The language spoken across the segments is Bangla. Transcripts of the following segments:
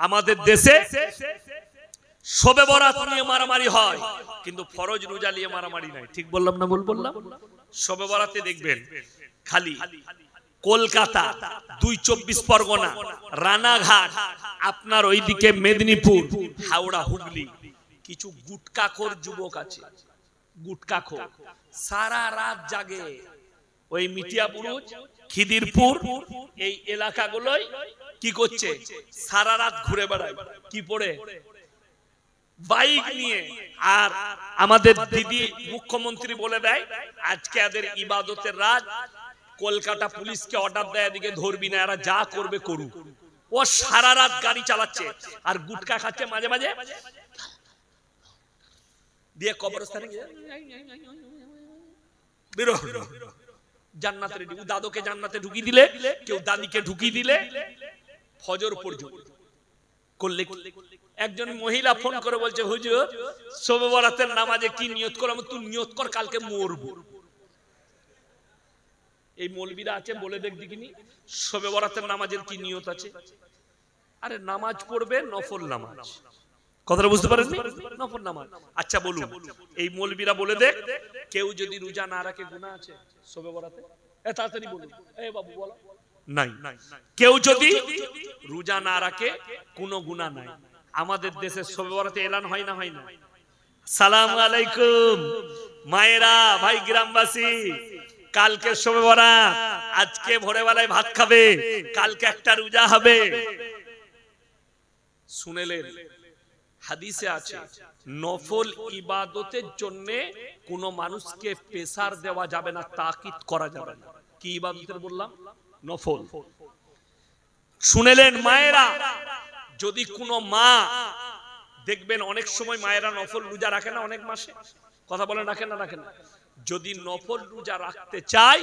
আমাদের দেশে শবে বরাত নিয়ে মারামারি হয়, কিন্তু ফরজ রোজা নিয়ে মারামারি নাই। ঠিক বললাম না ভুল বললাম? শবে বরাতে দেখবেন খালি কলকাতা, 2-24 পরগনা, রানাঘাট, আপনার ওইদিকে মেদিনীপুর, হাওড়া, হুগলি, কিছু গুটকাখোর যুবক আছে, গুটকাখোর, সারা রাত জাগে। ওই মিটিয়াবুরুজ, খিদিরপুর, এই এলাকাগুলোই কি করছে? সারা রাত ঘুরে বেড়ায়। কি পড়ে? বাইক নিয়ে। আর আমাদের দিদি মুখ্যমন্ত্রী বলে দেয় আজকে এদের ইবাদতের রাত, কলকাতা পুলিশকে অর্ডার দেয় এদিকে ধরবি না, এরা যা করবে করুক। ও সারা রাত গাড়ি চালাচ্ছে আর গুটকা খাচ্ছে, মাঝে মাঝে দিয়ে কবরস্থানে গিয়ে বেরো। জান্নাতের দাদুকে জান্নাতে ঢুকিয়ে দিলে, কেউ দাদিকে ঢুকিয়ে দিলে, ফজর পর্যন্ত করলে। একজন মহিলা ফোন করে বলছে, হুজুর শবে বরাতের নামাজে কি নিয়ত করলাম? তুই নিয়ত কর কালকে মরবো। এই মৌলবীরা আছে, বলে দেখ দেখিনি শবে বরাতের নামাজের কি নিয়ত আছে? আরে নামাজ পড়বে, নফল নামাজ। কথাটা বুঝতে পারেননি? নফল নামাজ। আচ্ছা বলুন, এই মৌলবীরা বলে দেখ কেউ যদি রোজা না রাখে গুনাহ আছে শবে বরাতে? তাড়াতাড়ি বলুন, এই বাবু বলো। নাই। কেউ যদি রোজা না রাখে কোনো গুনাহ নাই। আমাদের দেশে শবে বরাতে এলান হয় না? হয় না? সালাম আলাইকুম মায়েরা, ভাই গ্রামবাসী, কালকে শবে বরাত, আজকে ভোরবেলায় ভাত খাবে, কালকে একটা রোজা হবে। শুনেলেন হাদিসে আছে নফল ইবাদতের জন্য কোন মানুষকে প্রেসার দেওয়া যাবে না, তাকিদ করা যাবে না। কি ইবাদতের বললাম? নফল। শুনেলেন মায়েরা, যদি কোনো মা দেখবেন অনেক সময় মায়েরা নফল রোজা রাখে না অনেক মাসে, কথা বলেন রাখে না? রাখে না। যদি নফল রোজা রাখতে চায়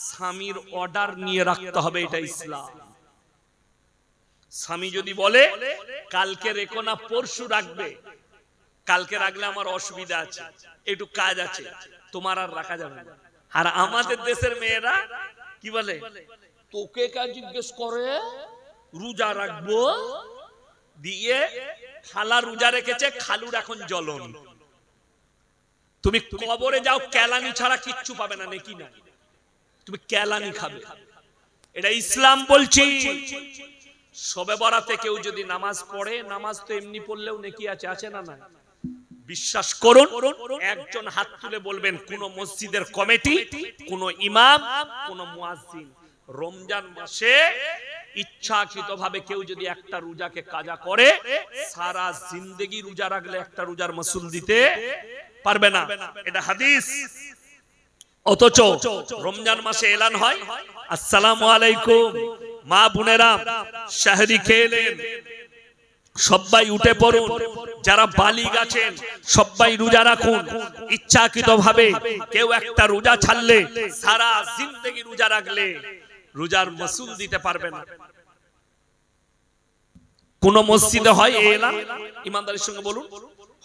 স্বামীর অর্ডার নিয়ে রাখতে হবে, এটা ইসলাম। স্বামী যদি বলে কালকে রেখো না, পরশু রাখবে, কালকে রাখলে আমার অসুবিধা আছে, একটু কাজ আছে, তোমার আর রাখা যাবে না। আর আমাদের দেশের মেয়েরা কি বলে, তোকে কাজ জিজ্ঞেস করে রোজা রাখবো, দিয়ে খালা রোজা রেখেছে, খালুর এখন জ্বলন। তুমি কবরে যাও, কেলানি ছাড়া কিচ্ছু পাবে না, নাকি না? তুমি কেলানি খাবে। এটা ইসলাম বলছি। শবে বরাতে কেউ যদি নামাজ পড়ে, নামাজ তো এমনি পড়লেও নেকি আছে, আছে না? না বিশ্বাস করুন, একজন হাত তুলে বলবেন কোন মসজিদের কমিটি, কোন ইমাম, কোন মুয়াজ্জিন রমজান মাসে ইচ্ছাকৃতভাবে কেউ যদি একটা রোজাকে কাজা করে, সারা জিন্দেগি রোজা রাখলে একটা রোজার মাসুল দিতে পারবে না। এটা হাদিস। অথচ রমজান মাসে এলান হয়, আসসালামু আলাইকুম মা বোনেরা, শাহরি খেলেন, সবাই উঠে পড়ুন, যারা বালিগ আছেন সবাই রোজা রাখুন। ইচ্ছাকৃতভাবে কেউ একটা রোজা ছাড়লে, সারা জিন্দেগি রোজা রাখলে রোজার মাসুল দিতে পারবে না। কোন মসজিদে হয় এলান? ইমানদারির সঙ্গে বলুন,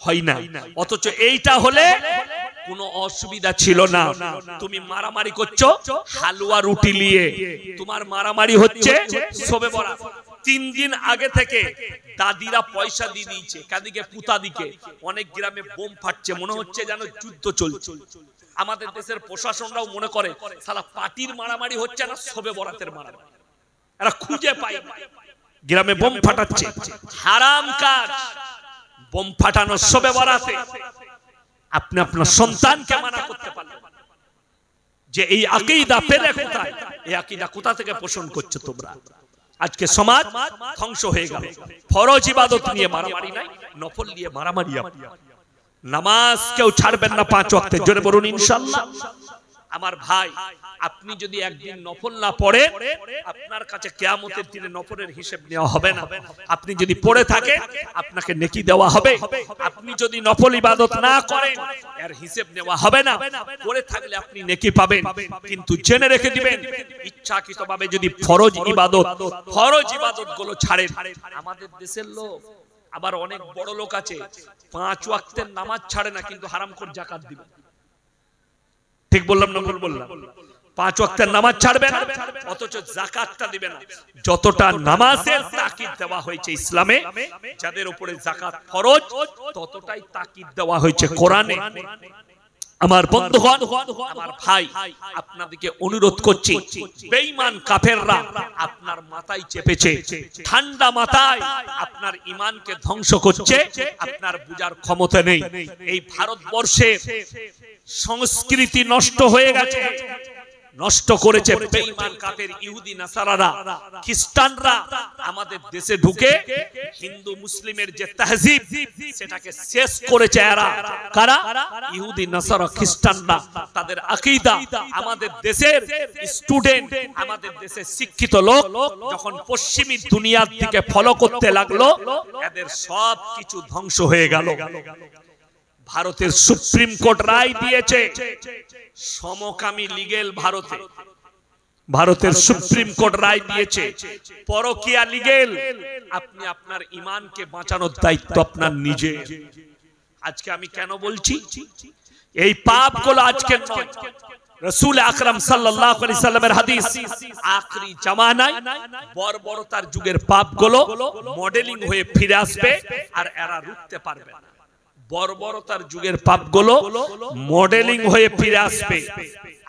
হয় না। অথচ এইটা হলে কোনো অসুবিধা ছিল না। তুমি মারামারি করছো হালুয়া রুটি নিয়ে, তোমার মারামারি হচ্ছে শবে বরাত 3 দিন আগে থেকে দাদিরা পয়সা দিয়ে দিয়েছে, কাদিকে পুতাদিকে। অনেক গ্রামে বোম ফাটছে, মনে হচ্ছে যেন যুদ্ধ চলছে। আমাদের দেশের প্রশাসনরাও মনে করে সালা পার্টির মারামারি হচ্ছে না, শবে বরাতের মারামারি। এরা খুঁজে পায় গ্রামে বোম ফাটাচ্ছে, হারাম কাজ। বোম ফাটানো শবে বরাতে আপনি আপনার সন্তানকে মানা করতে পারলেন যে এই আকীদা পেলে কোথায়? এই আকীদা কোথা থেকে পোষণ করছো তোমরা? আজকে সমাজ ধ্বংস হয়ে গেল। ফরজ ইবাদত নিয়ে মারামারি নাই, নফল নিয়ে মারামারি। নামাজ কেউ ছাড়বেন না 5 ওয়াক্তে, জোরে বলুন ইনশাআল্লাহ। আমার ভাই, আপনি যদি একদিন নফল না পড়েন, আপনার কাছে কিয়ামতের দিনে নফলের হিসাব নেওয়া হবে না। আপনি যদি পড়ে থাকেন আপনাকে নেকি দেওয়া হবে। আপনি যদি নফল ইবাদত না করেন এর হিসাব নেওয়া হবে না। পড়ে থাকলে আপনি নেকি পাবেন, কিন্তু জেনে রেখে দিবেন ইচ্ছাকৃতভাবে যদি ফরজ ইবাদত গুলো ছাড়েন। আমাদের দেশের লোক আবার অনেক বড় লোক আছে, 5 ওয়াক্তের নামাজ ছাড়ে না, কিন্তু হারামখোর যাকাত দিবে। ঠিক বললাম না ভুল বললাম? 5 ওয়াক্তের নামাজ ছাড়বে না, অথচ যাকাতটা দিবে না। যতটা নামাজের তাকিদ দেওয়া হয়েছে ইসলামে, যাদের উপরে যাকাত ফরজ, ততটাই তাকিদ দেওয়া হয়েছে কোরআনে। আমার বন্ধুগণ, আমার ভাই, আপনাদেরকে অনুরোধ করছি, বেঈমান কাফেররা আপনার মাথায় চেপেছে, ঠান্ডা মাথায় আপনার ঈমানকে ধ্বংস করছে, আপনার বুঝার ক্ষমতা নেই। এই ভারতবর্ষের সংস্কৃতি নষ্ট হয়ে গেছে, নষ্ট করেছে বেঈমান কাফের ইহুদি নাসারারা, খ্রিস্টানরা আমাদের দেশে ঢুকে হিন্দু মুসলিমের যে তাহজিব সেটাকে শেষ করেছে এরা। কারা? ইহুদি নাসারা খ্রিস্টানরা। তাদের আকীদা আমাদের দেশের স্টুডেন্ট, আমাদের দেশের শিক্ষিত লোক যখন পশ্চিমী দুনিয়ার দিকে ফলো করতে লাগলো, এদের সব কিছু ধ্বংস হয়ে গেল। ভারতের সুপ্রিম কোর্ট রায় দিয়েছে সমকামী লিগেল, ভারতের সুপ্রিম কোর্ট রায় দিয়েছে পরকীয়া লিগেল। আপনি আপনার ঈমানকে বাঁচানোর দায়িত্ব আপনার নিজে। আজকে আমি কেন বলছি, এই পাপগুলো আজকে নয়, রাসূল আকরাম সাল্লাল্লাহু আলাইহি সাল্লামের হাদিস, আখরি জামানায় বর্বরতার যুগের পাপগুলো মডেলিং হয়ে ফিরে আসবে, আর এরা রুখতে পারবে না। বর্বরতার যুগের পাপগুলো মডেলিং হয়ে ফিরে আসবে।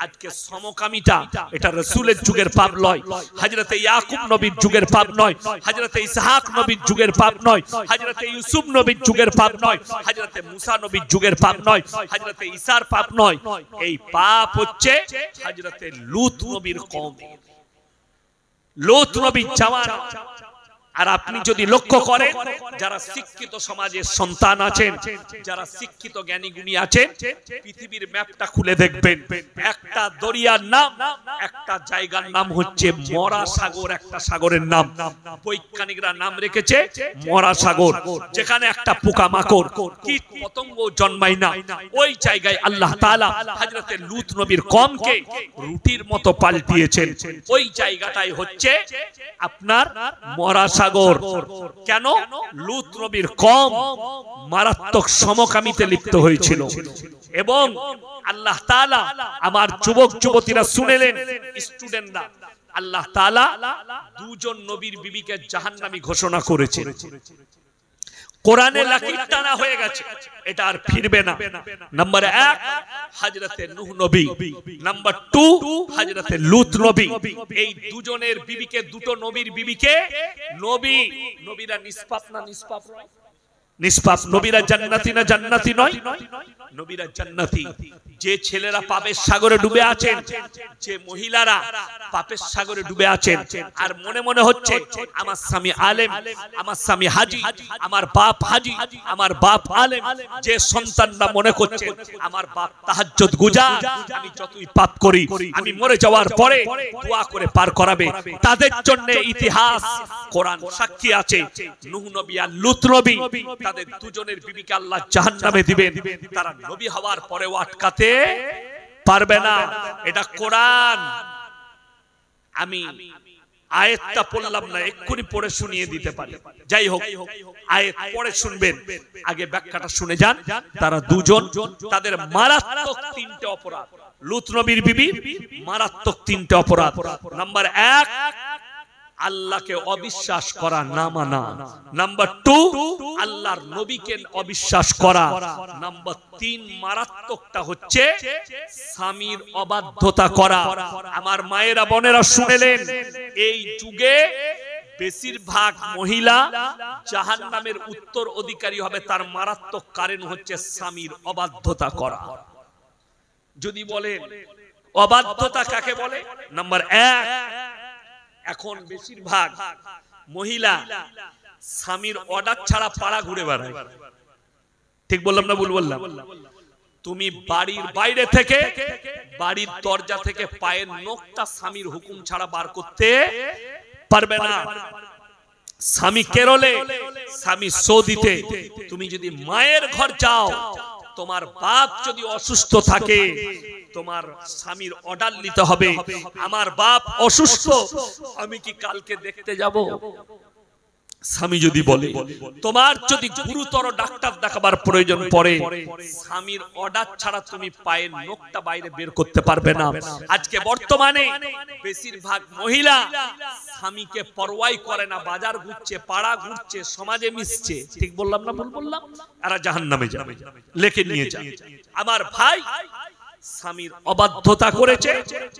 আজকে সমকামিতা, এটা রাসূলের যুগের পাপ নয়, হযরতে ইয়াকুব নবীর যুগের পাপ নয়, হযরতে ইসহাক নবীর যুগের পাপ নয়, হযরতে ইউসুফ নবীর যুগের পাপ নয়, হযরতে মুসা নবীর যুগের পাপ নয়, হযরতে ঈসার পাপ নয়। এই পাপ হচ্ছে হযরতে লূত নবীর কওম, লূত নবীর জামানা। আর আপনি যদি লক্ষ্য করেন, যারা শিক্ষিত সমাজের সন্তান আছেন, যারা শিক্ষিত জ্ঞানী গুণী আছেন, পৃথিবীর ম্যাপটা খুলে দেখবেন, একটা দরিয়ার নাম, একটা জায়গার নাম হচ্ছে মরা সাগর। একটা সাগরের নাম বৈজ্ঞানিকরা নাম রেখেছে মরা সাগর, যেখানে একটা পোকামাকড় কীট পতঙ্গ জন্মায় না। ওই জায়গায় আল্লাহ তাআলা হযরতে লূত নবীর কওমকে রুটির মতো পাল্টিয়েছেন। ওই জায়গাটাই হচ্ছে আপনার মরা সাগর। কেন? লূত নবীর কওম মারাত্মক সমকামিতে লিপ্ত হয়েছিল। এবং আল্লাহ তাআলা, আমার যুবক যুবতীরা শুনেলেন, স্টুডেন্টরা, আল্লাহ তাআলা দুজন নবীর বিবিকে জাহান্নামী ঘোষণা করেছেন। কোরআনে লাকির টানা হয়ে গেছে, এটা আর ফিরবে না। নাম্বার 1 হযরতে নূহ নবী, নাম্বার 2 হযরতে লূত নবী। এই দুজনের বিবিকে, দুটো নবীর বিবিকে, নবীরা নিষ্পাপ না নিষ্পাপ? নিষ্পাপ। নবীরা জান্নাতি না জান্নাতি নয়? নবীরা জান্নাতি। যে ছেলেরা পাপের সাগরে ডুবে আছেন, যে মহিলারা পাপের সাগরে ডুবে আছেন, আর মনে মনে হচ্ছে আমার স্বামী আলেম, আমার স্বামী হাজী, আমার বাপ হাজী, আমার বাপ আলেম, যে সন্তানরা মনে করছে আমার বাপ তাহাজ্জুদ গুজার, আমি যতই পাপ করি আমি মরে যাওয়ার পরে দোয়া করে পার করাবে, তাদের জন্য ইতিহাস কোরআন সাক্ষী আছে। নূহ নবী আর লূত নবী, তাদের দুজনের বিবিকে আল্লাহ জাহান্নামে দিবেন। তারা নবী হওয়ার পরেও আটকাতে পারবে না। এটা কোরআন। আমি আয়াতটা পড়লাম না, এক্ষুনি পড়ে শুনিয়ে দিতে পারি। যাই হোক, আয়াত পড়ে শুনবেন, আগে ব্যাখ্যাটা শুনে যান। তারা দুজন, তাদের মারাত্মক 3টে অপরাধ। লূত নবীর বিবি মারাত্মক 3টে অপরাধ। নাম্বার 1 আল্লাহকে অবিশ্বাস করা, না মানা। নাম্বার 2 আল্লাহর নবীকে অবিশ্বাস করা। নাম্বার 3 মারাত্মকটা হচ্ছে স্বামীর অবাধ্যতা করা। আমার মায়েরা বোনেরা শুনেলেন, এই যুগে বেশিরভাগ মহিলা জাহান্নামের উত্তর অধিকারী হবে, তার মারাত্মক কারণ হচ্ছে স্বামীর অবাধ্যতা করা। যদি বলেন অবাধ্যতা কাকে বলে, নাম্বার 1, এখন বেশিরভাগ মহিলা স্বামীর অর্ডার ছাড়া পাড়া ঘুরে বেড়ায়। ঠিক বললাম না ভুল বললাম? তুমি বাড়ির বাইরে থেকে, বাড়ির দরজা থেকে পায়ের নখটা স্বামীর হুকুম ছাড়া বার করতে পারবে না। স্বামী কেরলে, স্বামী সৌদিতে, তুমি যদি মায়ের ঘর যাও, তোমার বাপ যদি অসুস্থ থাকে, তোমার স্বামীর অর্ডার নিতে হবে, আমার বাপ অসুস্থ, আমি কি কালকে দেখতে যাব? স্বামী যদি বলে তোমার যদি গুরুতর ডাক্তার দেখাবার প্রয়োজন পড়ে, স্বামীর অর্ডার ছাড়া তুমি পায়ের নখটা বাইরে বের করতে পারবে না। আজকে বর্তমানে বেশিরভাগ মহিলা স্বামীকে পরোয়াই করে না, বাজার ঘুরছে, পাড়া ঘুরছে, সমাজে মিশছে। ঠিক বললাম না ভুল বললাম? এরা জাহান্নামে যাবে, লেখে নিয়ে যাবে। আমার ভাই স্বামীর অবাধ্যতা করেছে,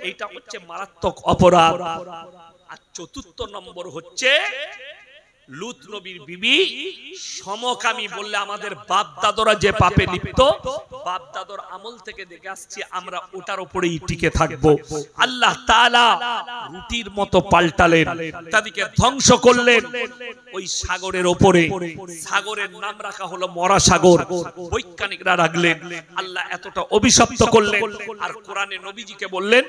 এইটা হচ্ছে মারাত্মক অপরাধ। আর চতুর্থ নম্বর হচ্ছে লূত নবীর বিবি সমকামী বললে আমাদের বাপ দাদরা যে পাপে লিপ্ত, বাপ দাদর আমল থেকে দেখে আসছি আমরা ওটার উপরেই টিকে থাকবো। আল্লাহ তাআলা রুটির মতো পাল্টালেন, তাদেরকে ধ্বংস করলেন ওই সাগরের উপরে। সাগরের নাম রাখা হলো মরা সাগর, বৈজ্ঞানিকরা রাখলেন। আল্লাহ এতটা অভিশপ্ত করলেন আর কোরআনে নবীজিকে বললেন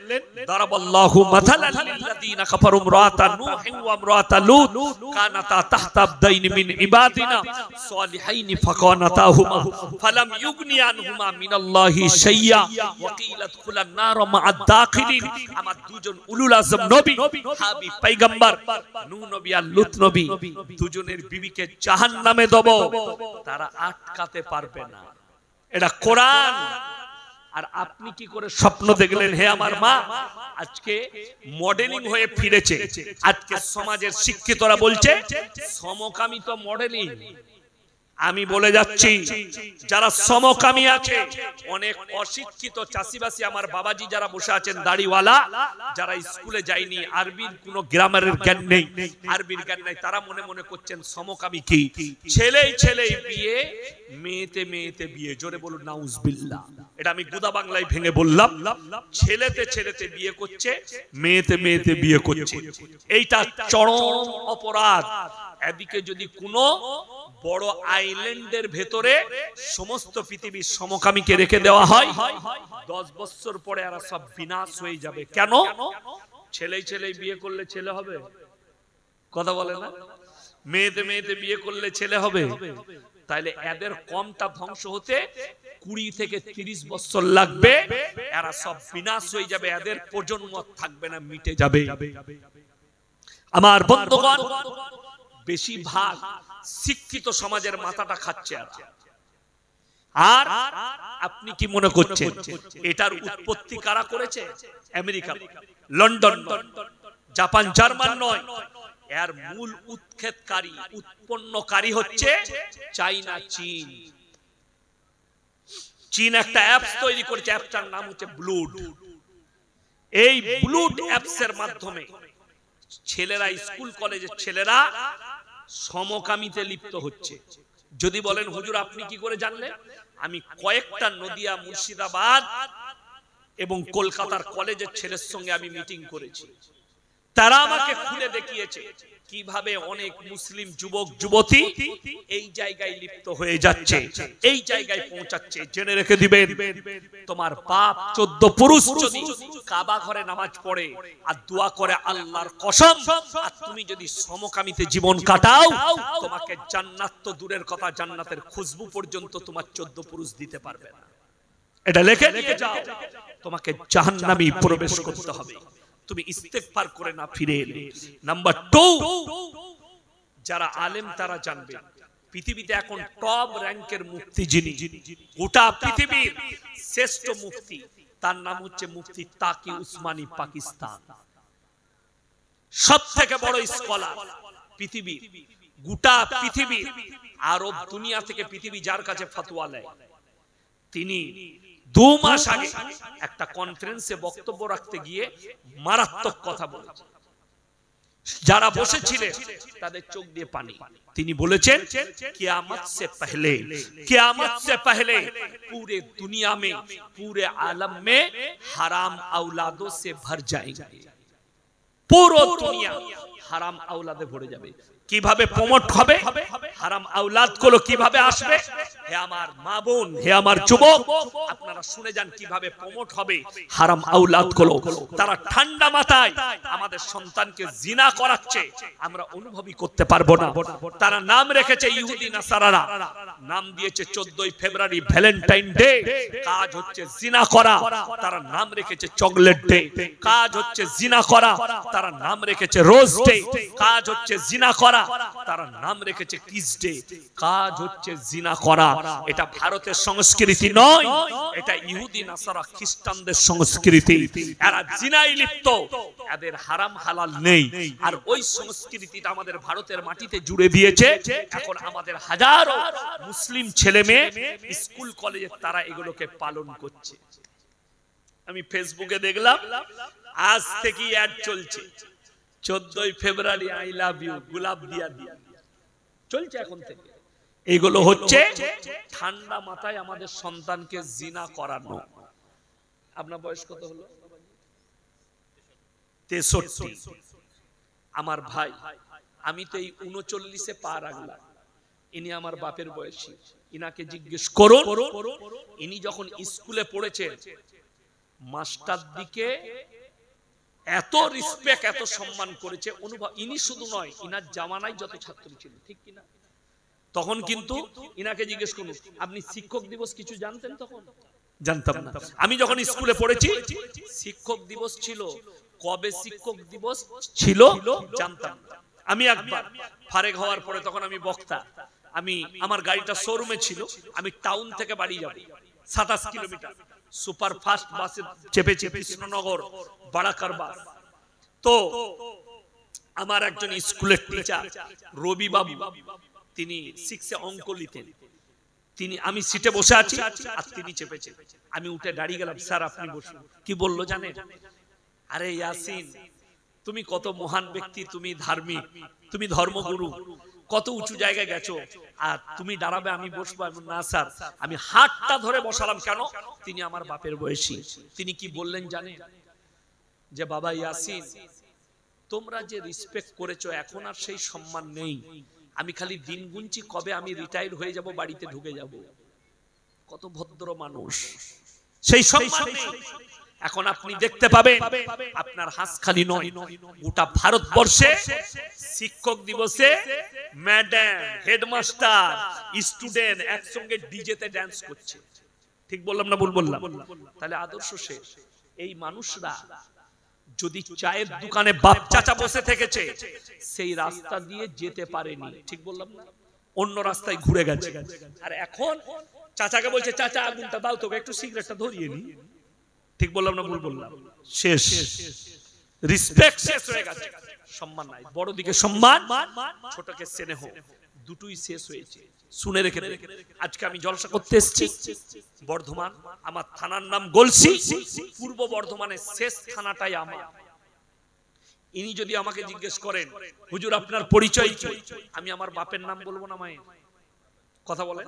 দারাবাল্লাহু মাসালাল লিল্লাযিনা কাফারু ইমরাআতা নূহিন ওয়া ইমরাআতা লূত কানাতা তাহতা আবদাইন মিন ইবাদিনা সালিহাইন ফাকানাতাহুমা ফালাম ইউগনি আনহুমা মিনাল্লাহি শাইয়্যা ওয়া কিলা দুখুলান নার মা'আদ দাখিলিন। আমার দুজন উলুল আযম নবী, হাবিব পয়গম্বর নূহ নবী আর লূত নবী, দুজনের বিবিকে জাহান্নামে দেব, তারা আটকাতে পারবে না। এটা কোরআন। আর আপনি কি করে স্বপ্ন দেখলেন হে আমার মা? আজকে মডেলিং হয়ে ফিরেছে। আজকে সমাজের শিক্ষিতরা বলছে সমকামী তো মডেলিং। আমি বলে যাচ্ছি যারা সমকামী আছে, অনেক অশিক্ষিত চাষিবাসী আমার বাবাজি যারা বসে আছেন দাড়িওয়ালা, যারা স্কুলে যায়নি, আরবির কোনো গ্রামারের জ্ঞান নেই, আরবির জ্ঞান নাই, তারা মনে মনে করছেন সমকামী কি? ছেলেই ছেলেই বিয়ে, মেয়েতে মেয়েতে বিয়ে। জোরে বলুন নাউজুবিল্লাহ। এটা আমি গুদা বাংলায় ভেঙে বললাম। ছেলেতে ছেলেতে বিয়ে করছে, মেয়েতে মেয়েতে বিয়ে করছে। এইটা চরম অপরাধ। এদিকে যদি কোনো বড় আইল্যান্ডের ভেতরে সমস্ত পৃথিবীর সমকামীকে রেখে দেওয়া হয়, 10 বছর পরে এরা সব বিনাশ হয়ে যাবে। কেন? ছেলেই ছেলেই বিয়ে করলে ছেলে হবে? কথা বলে না? মেয়েতে মেয়েতে বিয়ে করলে ছেলে হবে? তাইলে এদের কমটা ধ্বংস হতে 20 থেকে 30 বছর লাগবে। এরা সব বিনাশ হয়ে যাবে, এদের প্রজন্ম থাকবে না, মিটে যাবে। আমার বন্ধুগণ, বেশিরভাগ শিক্ষিত সমাজের মাথাটা খাচ্ছে। আর আপনি কি মনে করছেন এটার উৎপত্তি কারা করেছে? আমেরিকা, লন্ডন, জাপান, জার্মান নয়। এর মূল উৎক্ষেপকারী, উৎপন্নকারী হচ্ছে চাইনা, চীন। চীন একটা অ্যাপস তৈরি করেছে, অ্যাপটার নাম হচ্ছে ব্লুড। এই ব্লুড অ্যাপসের মাধ্যমে ছেলেরা, স্কুল কলেজের ছেলেরা সমকামীতে লিপ্ত হচ্ছে। যদি বলেন হুজুর আপনি কি করে জানলেন? আমি কয়েকটা নদিয়া, মুর্শিদাবাদ এবং কলকাতার কলেজের ছেলের সঙ্গে আমি মিটিং করেছি। তারা আমাকে খুলে দেখিয়েছে কিভাবে অনেক মুসলিম যুবক যুবতী এই জায়গায় লিপ্ত হয়ে যাচ্ছে, এই জায়গায় পৌঁছাচ্ছে। জেনে রেখে দিবেন, তোমার বাপ 14 পুরুষ যদি কাবা ঘরে নামাজ পড়ে আর দোয়া করে আল্লাহর কসম, আর তুমি যদি সমকামীতে জীবন কাটাও, তোমাকে জান্নাত তো দূরের কথা, জান্নাতের খুশবু পর্যন্ত তোমার 14 পুরুষ দিতে পারবে না। এটা লিখে নিয়ে যাও, তোমাকে জাহান্নামে প্রবেশ করতে হবে তুমি ইস্তেগফার করে না ফিরে এলে। নাম্বার 2, যারা আলেম তারা জানবে পৃথিবীতে এখন টপ র‍্যাঙ্কের মুফতি যিনি, গোটা পৃথিবীর শ্রেষ্ঠ মুফতি, তার নাম হচ্ছে মুফতি তাকি উসমানী, পাকিস্তান। সবথেকে বড় স্কলার পৃথিবীর, গোটা পৃথিবীর, আরব দুনিয়া থেকে পৃথিবী যার কাছে ফতোয়া নেয়, তিনি 2 মাস আগে একটা কনফারেন্সে বক্তব্য রাখতে গিয়ে মারাত্মক কথা বলেছেন। যারা বসেছিলেন তাদের চোখ দিয়ে পানি। তিনি বলেছেন কিয়ামত সে পহলে पूरे दुनिया में, पूरे आलम में हराम औलादों से भर जाएंगे। পুরো দুনিয়া হারাম আওলাদে ভরে যাবে। কিভাবে প্রমোট হবে? হারাম আওলাদ গুলো কিভাবে আসবে? হে আমার মা বোন, হে আমার যুবক, আপনারা শুনে যান কিভাবে প্রমোট হবে হারাম আওলাদ গুলো। তারা ঠান্ডা মাথায় আমাদের সন্তানকে জিনা করাচ্ছে, আমরা অনুভবই করতে পারবো না। তারা নাম রেখেছে ইহুদি নাসারারা, নাম দিয়েছে 14ই ফেব্রুয়ারি ভ্যালেন্টাইন ডে, কাজ হচ্ছে জিনা করা। তারা নাম রেখেছে চকলেট ডে, কাজ হচ্ছে জিনা করা। তারা নাম রেখেছে রোজ ডে, কাজ হচ্ছে জিনা করা। তারা নাম রেখেছে কিস ডে, কাজ হচ্ছে জিনা করা। এটা ভারতের সংস্কৃতি নয়, এটা ইহুদি নাসারা খ্রিস্টানদের সংস্কৃতি। এরা জিনায় লিপ্ত, এদের হারাম হালাল নেই। আর ওই সংস্কৃতিটা আমাদের ভারতের মাটিতে জুড়ে দিয়েছে। এখন আমাদের হাজারো মুসলিম ছেলে মেয়ে স্কুল কলেজে তারা এগুলোকে পালন করছে। আমি ফেসবুকে দেখলাম আজ থেকে অ্যাড চলছে, 14ই ফেব্রুয়ারি আই লাভ ইউ, গোলাপ দিয়া দিয়া চলছে এখন থেকে। এগুলো হচ্ছে ঠান্ডা মাথায় আমাদের সন্তানকে জিনা করানো। আপনার বয়স কত হলো? 63। আমার ভাই, আমি তো এই 39-এ পা রাখলাম। ইনি আমার বাপের বয়সী, ইনাকে জিজ্ঞেস করুন, ইনি যখন স্কুলে পড়েছে মাস্টার দিকে এত রিসপেক্ট, এত সম্মান করেছে অনুভব। ইনি শুধু নয়, ইনার জামানায় যত ছাত্র ছিল, ঠিক কিনা? তখন কিন্তু ইনাকে জিজ্ঞেস করুন, আপনি শিক্ষক দিবস কিছু জানতেন? তখন জানতাম না। আমি যখন স্কুলে পড়েছি শিক্ষক দিবস ছিল, কবে শিক্ষক দিবস ছিল জানতাম না। আমি একবার ফারেক হওয়ার পরে, তখন আমি বক্তা, আমি আমার গাড়িটা শোরুমে ছিল, আমি টাউন থেকে বাড়ি যাব 27 কিলোমিটার, সুপার ফাস্ট বাসে চেপেছি, কৃষ্ণনগর বারাকার বাস। তো আমার একজন স্কুলের টিচার রবি বাবু, তিনি 6-এ অঙ্ক নিতেন। তিনি, আমি সিটে বসে আছি আর তিনি চেপেছে, আমি উঠে দাঁড়িয়ে গেলাম, স্যার আপনি বসুন। কি বললো জানেন? আরে ইয়াসিন, তুমি কত মহান ব্যক্তি, তুমি ধার্মিক, তুমি ধর্মগুরু, কত উঁচু জায়গায় গেছো, আর তুমি দাঁড়াবে আমি বসবো? না স্যার, আমি হাতটা ধরে বসালাম। কেন? তিনি আমার বাপের বয়সী। তিনি কি বললেন জানেন? যে বাবা ইয়াসিন, তোমরা যে রিসপেক্ট করেছো এখন আর সেই সম্মান নেই। আমি খালি দিন গুনছি কবে আমি রিটায়ার হয়ে যাব, বাড়িতে ঢুকে যাব। কত ভদ্র মানুষ, সেই সম্মান নেই। এখন আপনি দেখতে পাবেন, আপনার হাসখালি নয়, গোটা ভারতবর্ষে শিক্ষক দিবসে ম্যাডাম, হেডমাস্টার, স্টুডেন্ট একসঙ্গে ডিজেতে ডান্স করছে। ঠিক বললাম না ভুল বললাম? তাহলে আদর্শ শেষ। এই মানুষরা যদি চায়ের দোকানে বাপ চাচা বসে থেকেছে, সেই রাস্তা দিয়ে যেতে পারেনি, ঠিক বললাম না? অন্য রাস্তায় ঘুরে গেছে। আর এখন চাচাকে বলছে, চাচা আগুনটা দাও, তোকে একটু সিগারেটটা ধরিয়ে নি। ঠিক বললাম না ভুল বললাম? শেষ, রিসপেক্ট শেষ হয়ে গেছে, সম্মান নাই। বড় দিকে সম্মান, ছোটকে স্নেহ, দুটোই শেষ হয়েছে। শুনে রেখে দেন, আজকে আমি জলসা করতে এসেছি বর্ধমান, আমার থানার নাম গলসি, পূর্ব বর্ধমানের শেষ থানাটাই আমার। ইনি যদি আমাকে জিজ্ঞেস করেন, হুজুর আপনার পরিচয় কি, আমি আমার বাপের নাম বলবো না মায়ের? কথা বলেন,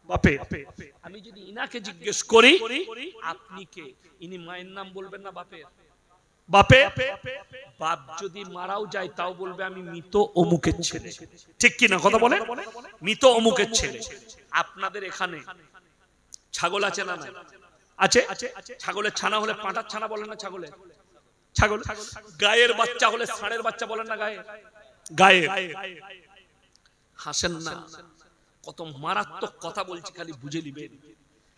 বাপের। আমি যদি ইনাকে জিজ্ঞেস করি আপনি কে, ইনি মায়ের নাম বলবেন না বাপের? বাপের। বাপ যদি মারাও যায় তাও বলবে আমি মৃত অমুকের ছেলে, ঠিক কি না? কথা বলে, মৃত অমুকের ছেলে। আপনাদের এখানে ছাগল আছে না? আছে। ছাগলের ছানা হলে পাঁঠার ছানা বলেন না? ছাগলের ছাগল। গায়ের বাচ্চা হলে ষাঁড়ের বাচ্চা বলেন না? গায়ে। হাসেন না, কত মারাত্মক কথা বলছি, খালি বুঝে নিবেন।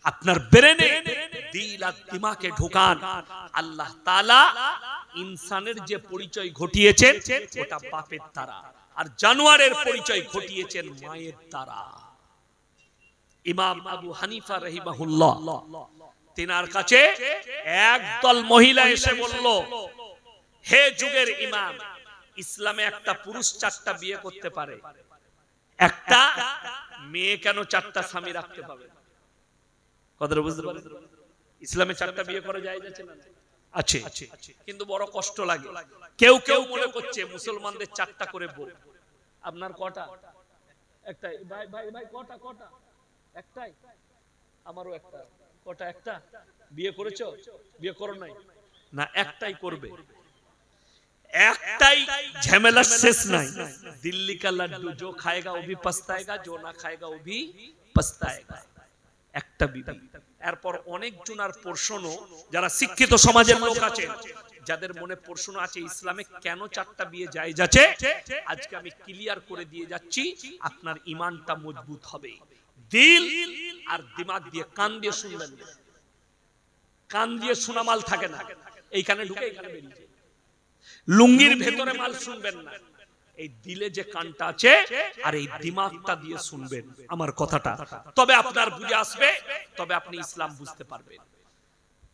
আপনার ব্রেনে, দিল আর দিমাগে ঢোকান। আল্লাহ তাআলা ইনসানের যে পরিচয় ঘটিয়েছেন ওটা বাপের দ্বারা, আর জানোয়ারের পরিচয় ঘটিয়েছেন মায়ের দ্বারা। ইমাম আবু হানিফা রাহিমাহুল্লাহ, তিনার কাছে একদল মহিলা এসে বলল, হে যুগের ইমাম, ইসলামে একটা পুরুষ 4টা বিয়ে করতে পারে, একটা মেয়ে কেন 4টা স্বামী রাখতে পাবে? কথাটা বুঝতে পারলেন? ইসলামে 4টা বিয়ে করা যায় যাচ্ছে না? আছে, কিন্তু বড় কষ্ট লাগে। কেউ কেউ মনে করছে মুসলমানদের 4টা করে বউ। আপনার কটা? একটাই। ভাই ভাই ভাই, কটা? একটাই। আমারও একটা। কটা? একটা। বিয়ে করেছো? বিয়ে করো নাই? না, একটাই করবে। একটাই ঝামেলা শেষ নাই। দিল্লি কা লাড্ডু, जो खाएगा वो भी पछताएगा, जो ना खाएगा वो भी পস্তায়েগা। একটা বিবি। এরপর অনেক জনার প্রশ্ন, যারা শিক্ষিত সমাজের লোক আছে, যাদের মনে প্রশ্ন আছে ইসলামে কেন 4টা বিয়ে জায়েজ আছে, আজকে আমি ক্লিয়ার করে দিয়ে যাচ্ছি, আপনার ঈমানটা মজবুত হবে। দিল আর দিমাগ দিয়ে, কান দিয়ে শুনবেন না, কান দিয়ে শোনা মাল থাকে না, এইখানে ঢুকে এইখানে বেরিয়ে যায়। লুঙ্গির ভেতরে মাল শুনবেন না, এই দিলে যে কানটা আছে আর এই দিমাগটা দিয়ে শুনবেন আমার কথাটা, তবে আপনার বুঝে আসবে, তবে আপনি ইসলাম বুঝতে পারবেন।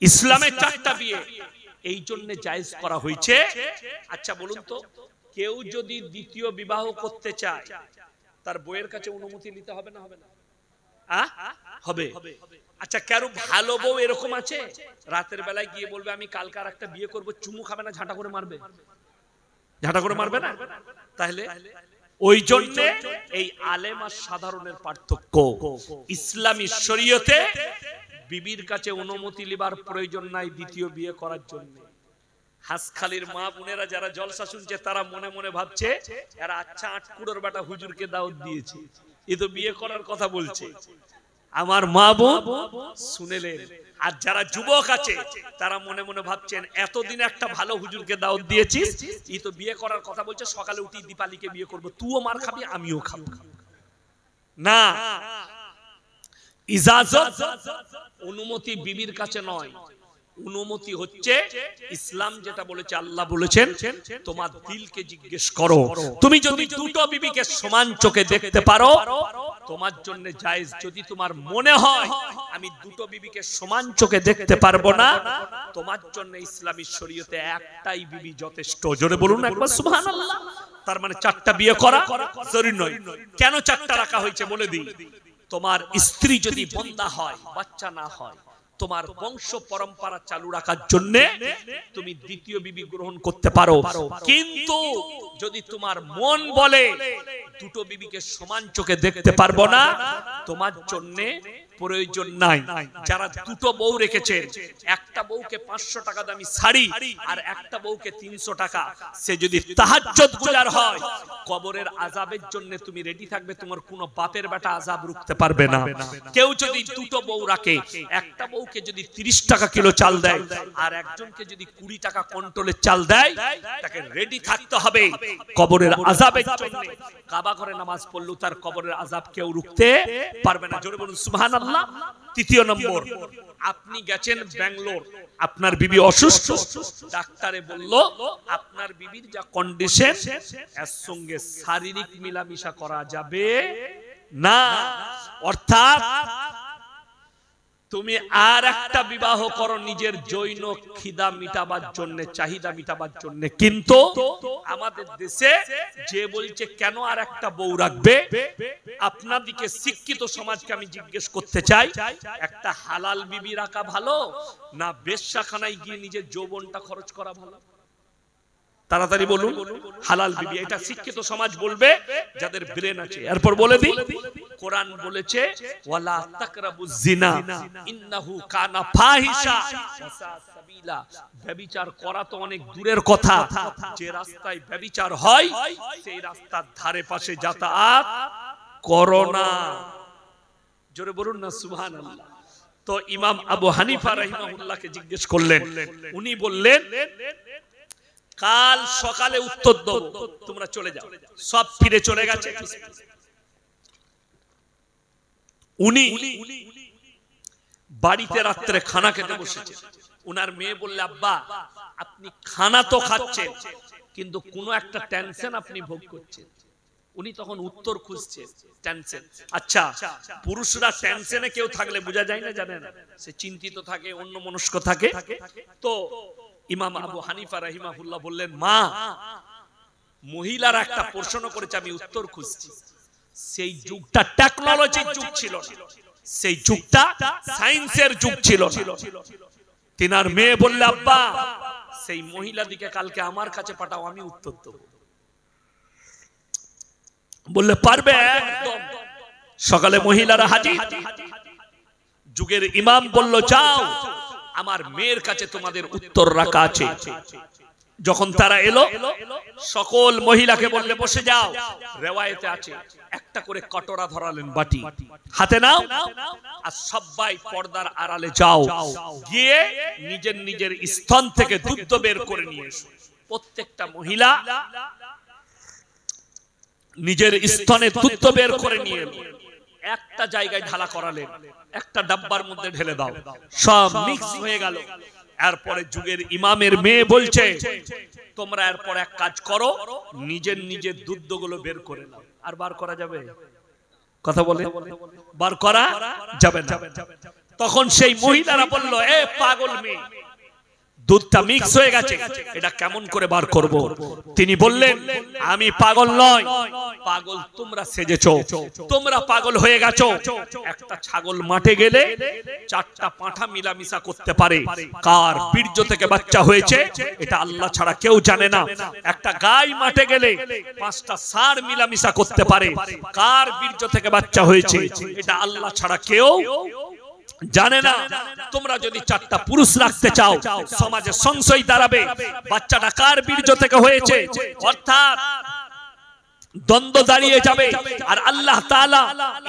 ইসলামে 4টা বিয়ে এই জন্য জায়েজ করা হয়েছে। আচ্ছা বলুন তো, কেউ যদি দ্বিতীয় বিবাহ করতে চায়, তার বউয়ের কাছে অনুমতি নিতে হবে না, হবে না? হবে। আচ্ছা, কারো ভালো বউ এরকম আছে, রাতের বেলায় গিয়ে বলবে আমি কালকে আর একটা বিয়ে করব, চুমু খাবে না, ঝাঁটা করে মারবে? ঝাঁটা করে মারবে না? তাহলে ওই জন্য এই আলেম আর সাধারণের পার্থক্য। ইসলামী শরীয়তে বিবির কাছে অনুমতি লিবার প্রয়োজন নাই দ্বিতীয় বিয়ে করার জন্য। হাসখালির মা বোনেরা যারা জলসা শুনছে, তারা মনে মনে ভাবছে এরা আচ্ছা 8 কুড়োর বেটা হুজুরকে দাওয়াত দিয়েছে, এ তো বিয়ে করার কথা বলছে। আমার মা বোন শুনেলেন। আর যারা যুবক আছে, তারা মনে মনে ভাবছেন এতদিন একটা ভালো হুজুরকে দাওয়াত দিয়েছিস, এই তো বিয়ে করার কথা বলছে, সকালে উঠি দীপালিকে বিয়ে করব, তুইও মার খাবি আমিও খাবো। না, ইজাজত অনুমতি বিবির কাছে নয়, অনুমতি হচ্ছে ইসলাম যেটা বলেছে, আল্লাহ বলেছেন তোমার দিলকে জিজ্ঞেস করো। তুমি যদি দুটো বিবিকে সমান চোখে দেখতে পারো, তোমার জন্য জায়েজ। যদি তোমার মনে হয় আমি দুটো বিবিকে সমান চোখে দেখতে পারবো না, তোমার জন্য ইসলামী শরীয়তে একটাই বিবি যথেষ্ট। জোরে বলুন একবার সুবহানাল্লাহ। তার মানে 4টা বিয়ে করা জরুরি নয়। কেন 4টা রাখা হয়েছে বলে দিই। তোমার স্ত্রী যদি বন্দা হয়, বাচ্চা না হয়, তোমার বংশ পরম্পরা চালু রাখার জন্য তুমি দ্বিতীয় বিবি গ্রহণ করতে পারো। কিন্তু যদি তোমার মন বলে দুটো বিবিকে সমান চোখে দেখতে পারবো না, তোমার জন্য প্রয়োজন নাই। যারা দুটো বউ রেখেছেন, একটা বউকে 500 টাকা দামি শাড়ি আর একটা বউকে 300 টাকা, সে যদি তাহাজ্জুদ গুজার হয়, কবরের আযাবের জন্য তুমি রেডি থাকবে, তোমার কোনো বাপের বেটা আযাব রুখতে পারবে না। কেউ যদি দুটো বউ রাখে, একটা বউকে যদি 30 টাকা কিলো চাল দেয় আর একজনকে যদি 20 টাকা কন্ট্রোলের চাল দেয়, তাকে রেডি থাকতে হবে কবরের আযাবের জন্য। কাবা ঘরে নামাজ পড়লেও তার কবরের আযাব কেউ রুখতে পারবে না। জোরে বলুন সুবহানাল্লাহ। 3 নম্বর, আপনি গেছেন ব্যাঙ্গালোর, আপনার বিবি অসুস্থ, ডাক্তারে বলল আপনার বিবির যা কন্ডিশন, এর সঙ্গে শারীরিক মিলামিশা করা যাবে না। অর্থাৎ তুমি আর একটা বিবাহ করো নিজের জৈন খিদা মিটাবার জন্য, চাহিদা মিটাবার জন্য। কিন্তু আমাদের দেশে যে বলছে কেন আর একটা বউ রাখবে, আপনাদিকে শিক্ষিত সমাজকে আমি জিজ্ঞেস করতে চাই, একটা হালাল বিবি রাখা ভালো না বেশ্যাখানায় গিয়ে নিজের যৌবনটা খরচ করা ভালো? তাড়াতাড়ি বলুন। হালাল বিবি, এটা শিক্ষিত সমাজ বলবে যাদের ব্রেন আছে। এরপর বলে দিই, কোরআন বলেছে ওয়ালা তাকরাবুজ জিনা ইন্নাহু কানা ফাহিশা ওয়া সা সাবিলা। ব্যভিচার করা তো অনেক দূরের কথা, যে রাস্তায় ব্যভিচার হয় সেই রাস্তার ধারে পাশে যাতায়াত করো না। জোরে বলুন না সুবহানাল্লাহ। তো ইমাম আবু হানিফা রাহিমাহুল্লাহকে জিজ্ঞেস করলেন, উনি বললেন কাল সকালে উত্তর দেব, তোমরা চলে যাও। সব ফিরে চলে গেছে। উনি বাড়িতে রাত্রে খানা খেতে বসেছে। উনার মেয়ে বললে আব্বা আপনি খানা তো খাচ্ছেন, কিন্তু কোনো একটা টেনশন আপনি ভোগ করছেন। উনি তখন উত্তর খুঁজছেন, টেনশন। আচ্ছা, পুরুষরা টেনশনে কেউ থাকলে বোঝা যায় না, জানেন? সে চিন্তিত থাকে, অন্যমনস্ক থাকে। তো ইমাম আবু হানিফা রাহিমাহুল্লাহ বললেন, মা মহিলারা একটা প্রশ্ন করেছে, আমি উত্তর খুঁজছি। সেই যুগটা টেকনোলজির যুগ ছিল না, সেই যুগটা সায়েন্সের যুগ ছিল না। তিনার মেয়ে বললে আব্বা সেই মহিলা দিকে কালকে আমার কাছে পাঠাও, আমি উত্তর দেব। বললে পারবে? একদম। সকালে মহিলারা হাজির। যুগের ইমাম বলল যাও, আমার মেয়ের কাছে তোমাদের উত্তর রাখা আছে। যখন তারা এলো, সকল মহিলাকে বললে বসে যাও। রিওয়ায়েতে আছে একটা একটা করে কটোরা ধরালেন, বাটি হাতে নাও, আর সবাই পর্দার আড়ালে যাও, গিয়ে নিজের নিজের স্তন থেকে দুধ বের করে নিয়ে এসো। প্রত্যেকটা মহিলা নিজের স্তনে দুধ বের করে নিয়ে এলো, একটা জায়গায় ঢালা করালেন, একটা ডাব্বার মধ্যে ঢেলে দাও, সব মিক্স হয়ে গেল। এরপরে যুগের ইমামের মেয়ে বলছে, তোমরা এরপর এক কাজ করো, নিজের নিজের দুধগুলো বের করে নাও। আর বার করা যাবে? কথা বলে বার করা যাবে না। তখন সেই মহিলারা বলল, এ পাগল মেয়ে, দুধটা মিক্স হয়ে গেছে, এটা কেমন করে বার করব? তিনি বললেন, আমি পাগল নয়, পাগল তোমরা সেজেছো, তোমরা পাগল হয়ে গেছো। একটা ছাগল মাঠে গেলে চারটা পাঁঠা মিলামিশা করতে পারে, কার বীর্য থেকে বাচ্চা হয়েছে এটা আল্লাহ ছাড়া কেউ জানে না। একটা গাই মাঠে গেলে পাঁচটা ষাঁড় মিলামিশা করতে পারে, কার বীর্য থেকে বাচ্চা হয়েছে এটা আল্লাহ ছাড়া কেউ জানে না। তোমরা যদি চারটা পুরুষ রাখতে চাও, সমাজে সংশয় দাঁড়াবে, বাচ্চাটা কার বীর্য থেকে হয়েছে, অর্থাৎ দ্বন্দ্ব দাঁড়িয়ে যাবে। আর আল্লাহ তাআলা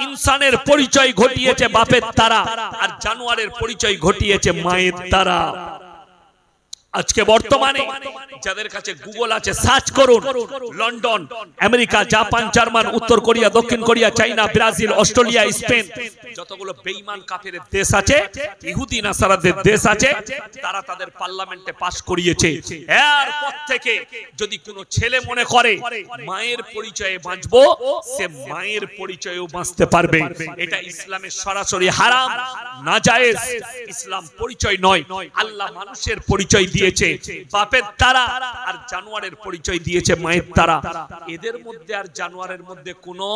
ইনসানের পরিচয় ঘটিয়েছে বাপের দ্বারা, আর জানোয়ারের পরিচয় ঘটিয়েছে মায়ের দ্বারা। আজকে বর্তমানে যাদের কাছে গুগল আছে, সার্চ করুন, লন্ডন, আমেরিকা, জাপান, জার্মান, উত্তর কোরিয়া, দক্ষিণ কোরিয়া, চাইনা, ব্রাজিল, অস্ট্রেলিয়া, স্পেন, যতগুলো বেঈমান কাফেরের দেশ আছে, ইহুদি নাসারাদের দেশ আছে, তারা তাদের পার্লামেন্টে পাস করিয়েছে। এরপর থেকে যদি কোনো ছেলে মনে করে মায়ের পরিচয়ে বাঁচবো, সে মায়ের পরিচয়েও বাঁচতে পারবে। এটা ইসলামের সরাসরি হারাম, নাজায়েজ। ইসলাম পরিচয় নয়, আল্লাহ মানুষের পরিচয় দিয়েছে বাপের দ্বারা, আর জানোয়ারের পরিচয় দিয়েছে মায়ের দ্বারা। এদের মধ্যে আর জানোয়ারের মধ্যে কোনো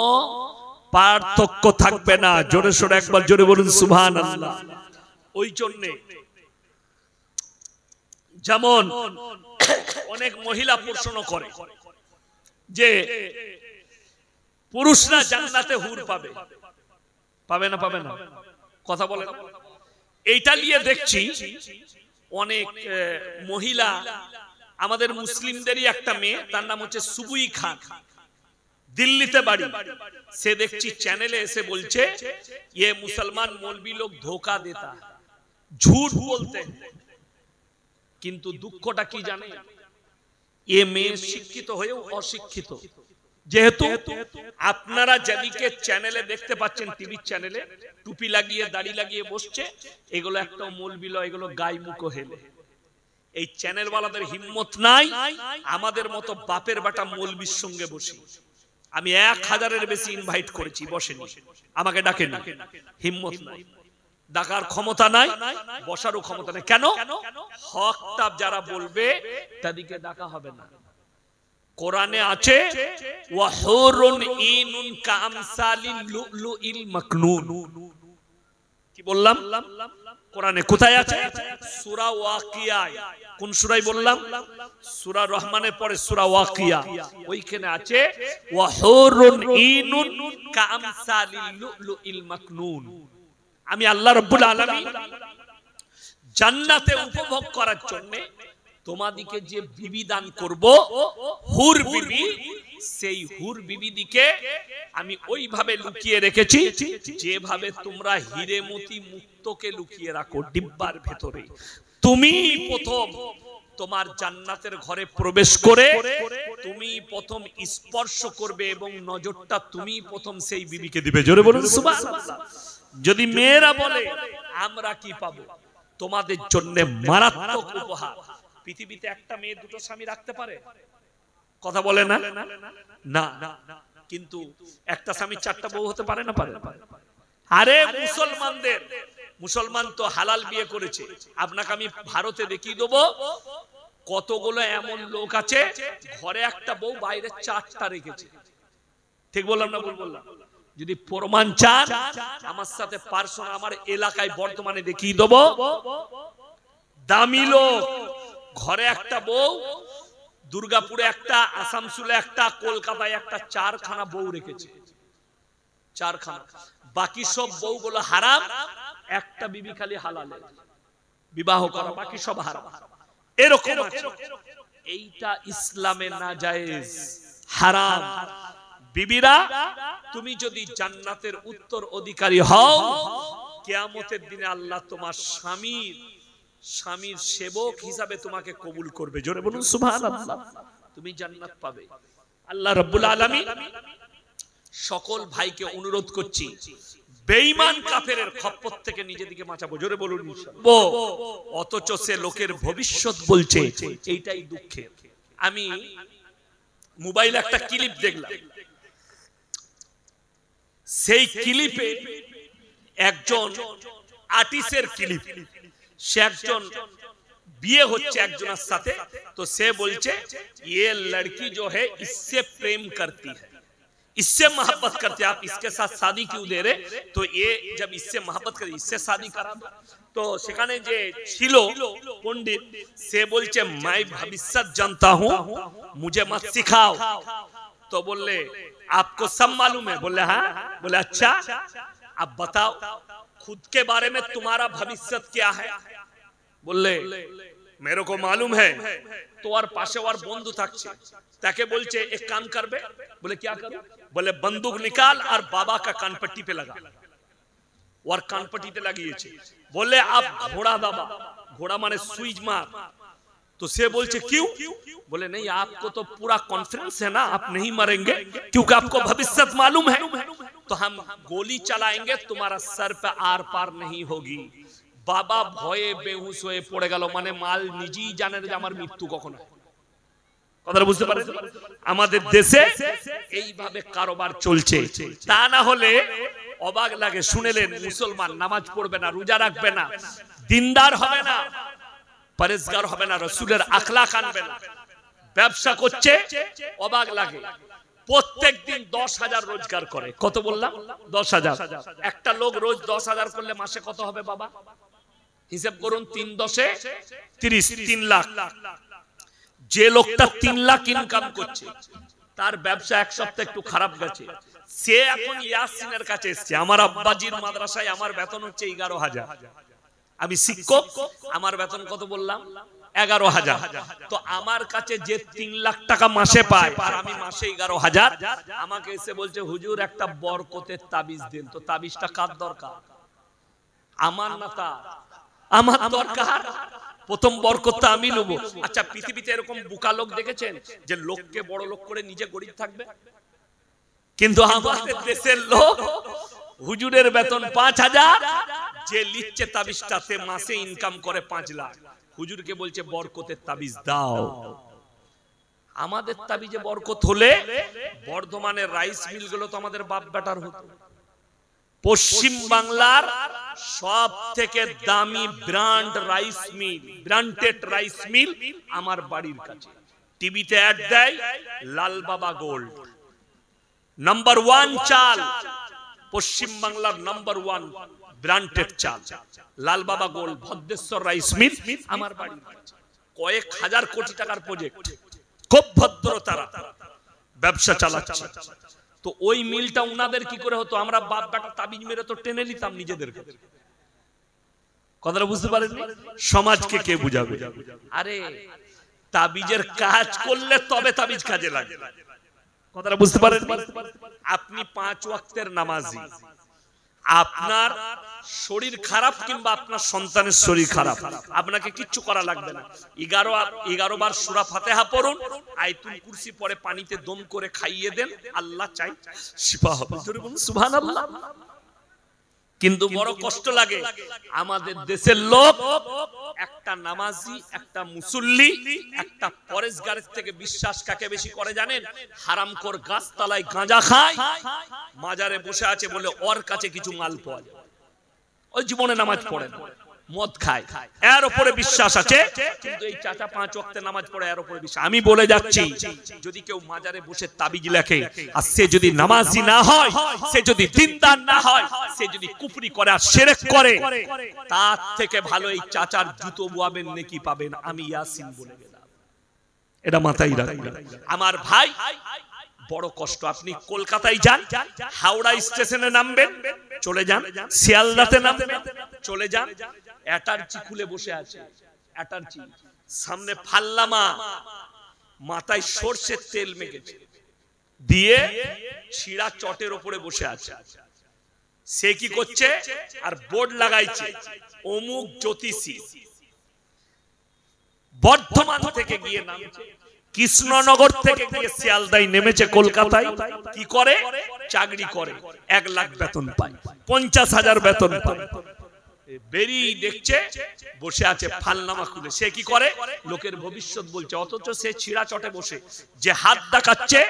পার্থক্য থাকবে না। জোরে সোরে একবার জোরে বলুন সুবহানাল্লাহ। ওই জন্যে যেমন অনেক মহিলা প্রশ্ন করে যে পুরুষরা জান্নাতে হুর পাবে, পাবে না? পাবে না? কথা বলে না। এইটা নিয়ে দেখছি অনেক মহিলা, আমাদের মুসলিমদেরই একটা মেয়ে, তার নাম হচ্ছে সুবুই খান, দিল্লিতে বাড়ি, সে দেখছি চ্যানেলে এসে বলছে, ये मुसलमान मौलवी लोग धोखा देता है, झूठ बोलते हैं। কিন্তু দুঃখটা কি জানে, এ মেয়ে শিক্ষিত হয়েও অশিক্ষিত। যেহেতু আপনারা যেদিকে চ্যানেলে দেখতে পাচ্ছেন, টিভি চ্যানেলে টুপি লাগিয়ে দাড়ি লাগিয়ে বসছে, এগুলো একটা মৌলবি লয়, এগুলো গায়ে মুখো হেলে। এই চ্যানেল ওয়ালাদের হিম্মত নাই আমাদের মতো বাপের বাটা মৌলবির সঙ্গে বসি। আমি 1000-এর বেশি ইনভাইট করেছি, বসেনি, আমাকে ডাকেনি, হিম্মত নাই, ডাকার ক্ষমতা নাই, বসারও ক্ষমতা নাই। কেন? হকটা যারা বলবে তাদেরকে ডাকা হবে না। কোরআনে আছে, ওয়াহুরুন ইনুন কামসালিল লুলুইল মাকনুন। কি বললাম? কোরআনে কোথায় আছে? সূরা ওয়াকিয়া। কোন সূরায় বললাম? সূরা রহমানের পরে সূরা ওয়াকিয়া, ওইখানে আছে ওয়াহুরুন ইনুন কামসালিল লুলুইল মাকনুন। আমি আল্লাহ রাব্বুল আলামিন জান্নাতে উপভোগ করার জন্য তোমাদিকে যে বিবি দান করব, হুর বিবি, সেই হুর বিবিদিকে আমি ওইভাবে লুকিয়ে রেখেছি যেভাবে তোমরা হীরে মতি মুক্তকে লুকিয়ে রাখো ডিব্বার ভেতরে। তুমি প্রথম তোমার জান্নাতের ঘরে প্রবেশ করে তুমি প্রথম স্পর্শ করবে এবং নজরটা তুমি প্রথম সেই বিবিকে দিবে। জোরে বলুন সুবহানাল্লাহ। যদি মেয়েরা বলে আমরা কি পাবো, তোমাদের জন্য মারাত্মক উপহার। পৃথিবীতে একটা মেয়ে দুটো স্বামী রাখতে পারে? কথা বলে না? না। কিন্তু একটা স্বামী চারটা বউ হতে পারে না? পারে। আরে মুসলমান তো হালাল বিয়ে করেছে। আপনাকে আমি ভারতে দেখিয়ে দেবো কতগুলো এমন লোক আছে ঘরে একটা বউ, বাইরে চারটা রেখেছে। ঠিক বললাম না? বললাম। যদি প্রমাণ চান আমার সাথে পার্সোনাল আমার এলাকায় বর্তমানে দেখিয়ে দেবো, দামি লোক ঘরে একটা বউ, দুর্গাপুরে একটা, আসানসোলে একটা, কলকাতায় একটা, 4খানা বউ রেখেছে। 4খানা। বাকি সব বউগুলো হারাম, একটা বিবি খালি হালাল বিবাহ করা, বাকি সব হারাম। এরকম আছে। এইটা ইসলামে নাজায়েজ, হারাম। বিবিরা তুমি যদি জান্নাতের উত্তর অধিকারী হও, কিয়ামতের দিনে আল্লাহ তোমার স্বামীর সেবক হিসাবে তোমাকে কবুল করবে। জোরে বলুন সুবহানাল্লাহ। তুমি জান্নাত পাবে। আল্লাহ রাব্বুল আলামিন সকল ভাইকে অনুরোধ করছি, বেঈমান কাফেরের খপ্পর থেকে নিজেদিকে বাঁচাবো। জোরে বলুন ইনশাআল্লাহ। অথচ সে লোকের ভবিষ্যৎ বলছে, এইটাই দুঃখের। আমি মোবাইলে একটা ক্লিপ দেখলাম, সেই ক্লিপে একজন আর্টিস্টের ক্লিপ, সে একজন বিয়ে হচ্ছে একজনের সাথে, তো সে বলছে ये लड़की जो है इससे प्रेम करती है, इससे मोहब्बत करते हैं, आप इसके साथ शादी क्यों दे रहे, तो ये जब इससे मोहब्बत करे इससे शादी करा दो। तो সেখানে যে ছিল পণ্ডিত, সে বলছে मैं भविष्य जानता हूं, मुझे मत सिखाओ। तो बोले आपको सब मालूम है? बोले हाँ। बोले अच्छा, अब बताओ खुद के बारे में तुम्हारा भविष्य क्या है? बोले मेरे को मालूम है। तो और पाशे और बंधु থাকছে, তাকে বলছে एक काम करबे। बोले क्या करूं? बोले बंदूक निकाल और बाबा का कानपट्टी पे लगा। और कानपट्टीতে লাগিয়েছে। बोले आप घोड़ा दाबा, घोड़ा माने सुईज मार। तो से बोलছে क्यों? बोले नहीं, आपको तो पूरा कॉन्फिडेंस है ना, आप नहीं मरेंगे क्योंकि आपको भविष्य मालूम है, तो हम गोली चलाएंगे, तुम्हारा सर पे आर पार नहीं होगी। বাবা ভয়ে বেহুশ হয়ে পড়ে গেল, মানে মাল নিজেই জানে যে আমার মৃত্যু কখন হয়। কথাটা বুঝতে পারেন? আমাদের দেশে এইভাবে কারবার চলছে। তা না হলে অবাক লাগে, শুনেলেন মুসলমান নামাজ পড়বে না, রোজা রাখবে না, দিনদার হবে না, পরেজগার হবে না, রাসূলের আখলাক আনবে না, ব্যবসা করছে, অবাক লাগে। প্রত্যেক দিন 10,000 রোজগার করে। কত বললাম? 10,000। একটা লোক রোজ 10,000 করলে মাসে কত হবে বাবা? হিসাব করুন, 3 10 30, 3 লাখ। যে লোকটা 3 লাখ ইনকাম করছে, তার ব্যবসা এক সপ্তাহ একটু খারাপ গেছে, সে এখন ইয়াসিনের কাছে এসেছে, আমার আব্বাজির মাদ্রাসায় আমার বেতন হচ্ছে 11,000, আমি শিক্ষক, আমার বেতন কত বললাম? 11,000। তো আমার কাছে যে 3 লাখ টাকা মাসে পায় আর আমি মাসে 11,000, আমাকে এসে বলছে হুজুর একটা বরকতের তাবিজ দেন। তো তাবিজটা কার দরকার? আমার না তার? আমার দরকার। প্রথম বরকতটা আমি নেব। আচ্ছা, পৃথিবীতে এরকম বোকা লোক দেখেছেন যে লোককে বড় লোক করে নিজে গরিব থাকবে? কিন্তু আমাদের দেশের লোক হুজুরের বেতন 5,000, যে লিখছে তাবিজটাতে মাসে ইনকাম করে 5 লাখ, হুজুরকে বলছে বরকতের তাবিজ দাও। আমাদের তাবিজে বরকত হলে বর্ধমানের রাইস মিল গুলো তো আমাদের বাপ বেটার হতো। পশ্চিম বাংলার সব থেকে দামি brand rice mill, branded rice mill আমার বাড়ির কাছে। টিভিতে অ্যাড দেয় লাল বাবা গোল্ড, নাম্বার 1 চাল, পশ্চিম বাংলার নাম্বার 1 ব্র্যান্ডেড চাল, লাল বাবা গোল্ড, ভদ্রেশ্বর রাইস মিল আমার বাড়ির কাছে। কয়েক হাজার কোটি টাকার প্রজেক্ট, খুব ভদ্রতারা ব্যবসা চালাচ্ছে। তো ওই মিলটা উনাদের কি করে হতো? আমরা বাপ বেটা তাবিজ মেরে তো টেনে নিতাম নিজেদের কাছে। কথাটা বুঝতে পারেননি? সমাজকে কে বুঝাবে? আরে তাবিজের কাজ করলে তবে তাবিজ কাজে লাগে। কথাটা বুঝতে পারেননি? আপনি 5 ওয়াক্তের নামাজি, আপনার শরীর খারাপ কিংবা আপনার সন্তানের শরীর খারাপ, আপনাকে কিচ্ছু করা লাগবে না। 11 বার সূরা ফাতিহা পড়ুন, আয়াতুল কুরসি পড়ে পানিতে দম করে খাইয়ে দেন, আল্লাহ চাই শিফা হবে। জোরে বলুন সুবহানাল্লাহ। কিন্তু বড় কষ্ট লাগে, আমাদের দেশের লোক একটা নামাজি, একটা মুসল্লি, একটা পরেশগারের থেকে বিশ্বাস কাকে বেশি করে জানেন? হারামখোর গাছতলায় গাঁজা খায়, মাজারে বসে আছে বলে ওর কাছে কিছু মাল পাওয়া যায়, ওই জীবনে নামাজ পড়ে না, মদ খায়, এর উপরে বিশ্বাস আছে। কিন্তু এই চাচা 5 ওয়াক্তে নামাজ পড়ে, এর উপরে বিশ্বাস। আমি বলে যাচ্ছি, যদি কেউ মাজারে বসে তাবিজ লেখে আর সে যদি নামাজি না হয়, সে যদি দিনদার না হয়, সে যদি কুফরি করে আর শিরক করে, তার থেকে ভালো এই চাচার জুতো বোয়াবেন নেকি পাবেন। আমি ইয়াসিন বলে গেলাম, এটা মাথায় রাখবেন আমার ভাই। বড় কষ্ট। আপনি কলকাতায় যান, হাওড়া স্টেশনে নামবেন, চলে যান, শিয়ালদাতে নামবেন, চলে যান, অ্যাটার্চি খুলে বসে আছে, অ্যাটার্চি সামনে ফাল্লামা, মাথায় সরষের তেল মেখেছে, দিয়ে ছিড়া চটের উপরে বসে আছে। সে কি করছে আর বোর্ড লাগাইছে অমুক জ্যোতিষী বর্ধমান থেকে গিয়ে নামছে, কৃষ্ণনগর থেকে গিয়ে শিয়ালদায় নেমেছে কলকাতায়, কি করে চাকরি করে, 1 লাখ বেতন পায়, 50,000 বেতন পায়। বেরিয়ে দেখছে বসে আছে ফালনামা খুলে, সে কি করে লোকের ভবিষ্যৎ বলছে, অথচ সে ছিড়া চটে বসে। যে হাত দেখাচ্ছে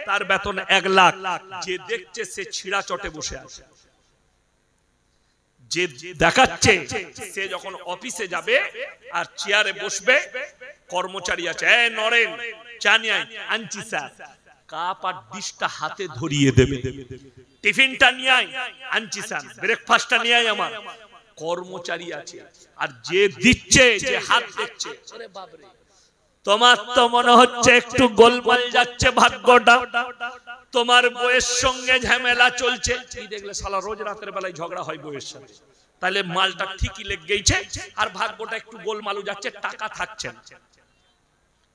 তার বেতন 1 লাখ, যে দেখছে সে ছিড়া চটে বসে আছে। যে দেখাচ্ছে সে যখন অফিসে যাবে আর চেয়ারে বসবে, কর্মচারী আছে, এই নরেন চা নিয়ে আয়, আনছি স্যার, কাপ আর ডিশটা হাতে ধরিয়ে দেবে, টিফিনটা নিয়ে আয়, আনছি স্যার, ব্রেকফাস্টটা নিয়ে আয় আমার। কর্মচারী আছে আর যে দিচ্ছে, যে হাত দিচ্ছে, আরে বাপ রে, তোমার তো মনে হচ্ছে একটু গোলমাল যাচ্ছে ভাগ্যটা, তোমার বউয়ের সঙ্গে ঝামেলা চলছে। এই দেখলে শালা রোজ রাতের বেলায় ঝগড়া হয় বউয়ের সাথে, তাহলে মালটা ঠিকই লেগে গেছে আর ভাগ্যটা একটু গোলমালু যাচ্ছে, টাকা থাকছে না।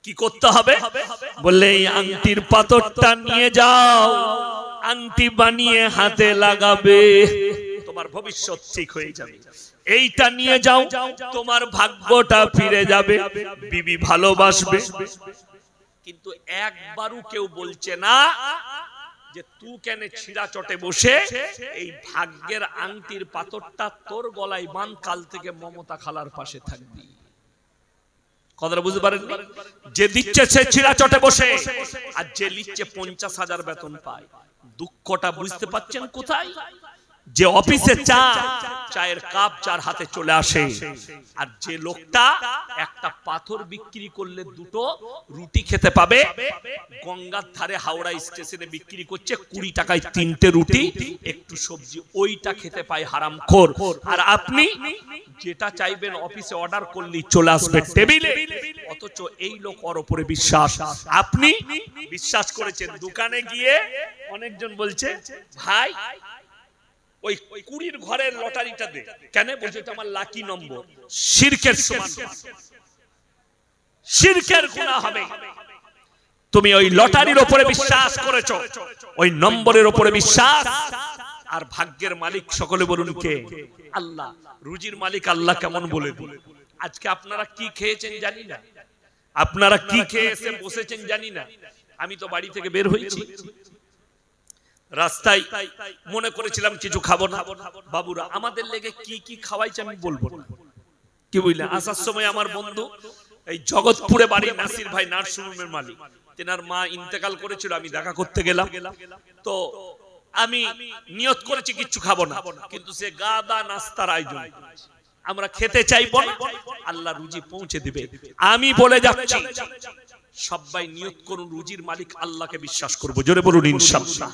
কি করতে হবে? বললে এই আংটির পাথরটা নিয়ে যাও, আংটি বানিয়ে হাতে লাগাবে, তোমার ভবিষ্যৎ ঠিক হয়ে যাবে। এইটা নিয়ে যাও, তোমার ভাগ্যটা ফিরে যাবে, বিবি ভালোবাসবে। কিন্তু একবারও কেউ বলছে না যে তুই কেন ছিড়া চটে বসে এই ভাগ্যের আংটির পাথরটা তোর গলায় বাঁধ, কাল থেকে মমতা খালার পাশে থাকবি। কথাটা বুঝতে পারেন? যে দিচ্ছে সে ছিড়া চটে বসে, আর যে লিখছে 50,000 বেতন পায়। দুঃখটা বুঝতে পাচ্ছেন কোথায়? যে অফিসে চায়ের কাপ চার হাতে চলে আসে, আর যে লোকটা একটা পাথর বিক্রি করলে 2টো রুটি খেতে পাবে, গঙ্গার ধারে হাওড়া স্টেশনে বিক্রি করছে 20 টাকায় 3টে রুটি একটু সবজি, ওইটা খেতে পায় হারামখোর। আর আপনি যেটা চাইবেন অফিসে অর্ডার করলেই চলে আসবে টেবিলে, অথচ এই লোক ওর উপরে বিশ্বাস, আপনি বিশ্বাস করেছেন। দোকানে গিয়ে অনেকজন বলছে ভাই ওই 20 ঘরের লটারিটা দে, কেন বলছে এটা আমার লাকি নম্বর। শিরকের সমান, শিরকের গুনাহ হবে। তুমি ওই লটারির উপরে বিশ্বাস করেছো, ওই নম্বরের উপরে বিশ্বাস। আর ভাগ্যের মালিক সকলে বলুন কে? আল্লাহ। রুজির মালিক আল্লাহ কেমন বলে দিন। আজকে আপনারা কি খেয়েছেন জানি না, আপনারা কি খেয়ে এসে বসেছেন জানি না। আমি তো বাড়ি থেকে বের হয়েছি, রাস্তায় মনে করেছিলাম কিছু খাবো না, বাবুরা আমাদের লেগে কি কি খাওয়াইছে আমি বলবো না, কি বুঝলেন। আসার সময় আমার বন্ধু এই জগৎপুরে বাড়ি, নাসির ভাই নার্সিংহোমের মালিক, তেনার মা ইন্তেকাল করেছিল, আমি দেখা করতে গেলাম। তো আমি নিয়ত করেছি কিচ্ছু খাবো না, কিন্তু সে গাদা নাস্তার আয়োজন, আমরা খেতে চাইবো না, আল্লাহ রুজি পৌঁছে দিবে। আমি বলে যাচ্ছি সবাই নিয়ত করুন রুজির মালিক আল্লাহকে বিশ্বাস করবো, জোরে বলুন ইনশাআল্লাহ।